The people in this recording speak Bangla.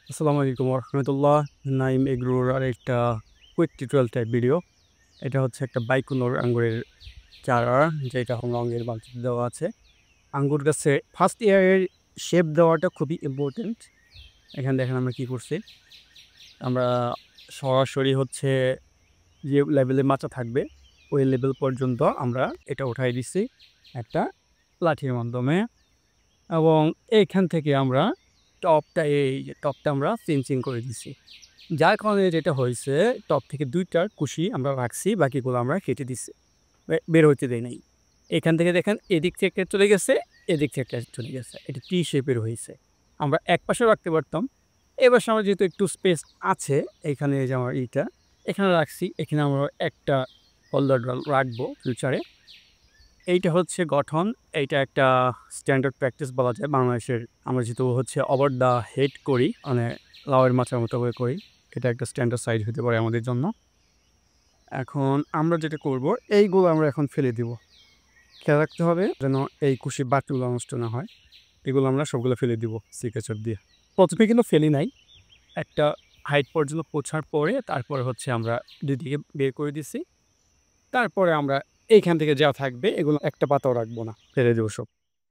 আসসালামু আলাইকুম রহমতুল্লাহ। নাইম এগ্রোর আরেকটা কুইক টিউটোরিয়াল টাইপ ভিডিও। এটা হচ্ছে একটা বাইকুনোর আঙ্গুরের চারা, যেটা রঙের বালতিতে দেওয়া আছে। আঙ্গুর গাছে ফার্স্ট ইয়ারের শেপ দেওয়াটা খুবই ইম্পর্টেন্ট। এখানে দেখেন আমরা কি করছি। আমরা সরাসরি হচ্ছে যে লেভেলে মাচা থাকবে ওই লেভেল পর্যন্ত আমরা এটা উঠাই দিচ্ছি একটা লাঠির মাধ্যমে, এবং এইখান থেকে আমরা টপটা আমরা ফিনিশিং করে দিছি। যার কারণে যেটা হয়েছে, টপ থেকে ২টা কুশি আমরা রাখছি, বাকিগুলো আমরা কেটে দিচ্ছি, বের হইতে দেই নাই। এখান থেকে দেখেন এদিক থেকে চলে গেছে, এদিক থেকে চলে গেছে। এটা টি শেপের হয়েছে। আমরা এক পাশেও রাখতে পারতাম। এবার আমরা যেহেতু একটু স্পেস আছে, এখানে এই যে আমার এখানে রাখছি, এখানে আমরা একটা হোল্ডার রাখবো ফিউচারে। এইটা হচ্ছে গঠন। এইটা একটা স্ট্যান্ডার্ড প্র্যাকটিস বলা যায় বাংলাদেশের। আমরা যেহেতু হচ্ছে ওভার দ্য হেড করি, মানে লাউয়ের মাচার মতো করে করি, এটা একটা স্ট্যান্ডার্ড সাইজ হতে পারে আমাদের জন্য। এখন আমরা যেটা করব, এইগুলো আমরা এখন ফেলে দিব। খেয়াল রাখতে হবে যেন এই কুশির বাকিগুলো নষ্ট না হয়। এগুলো আমরা সবগুলো ফেলে দিব সিকেচার দিয়ে। প্রথমে কিন্তু ফেলি নাই, একটা হাইট পর্যন্ত পৌঁছার পরে তারপরে হচ্ছে আমরা দুদিকে বের করে দিছি। তারপরে আমরা এইখান থেকে যা থাকবে এগুলো একটা পাতাও রাখবো না, ফেলে দেবো সব।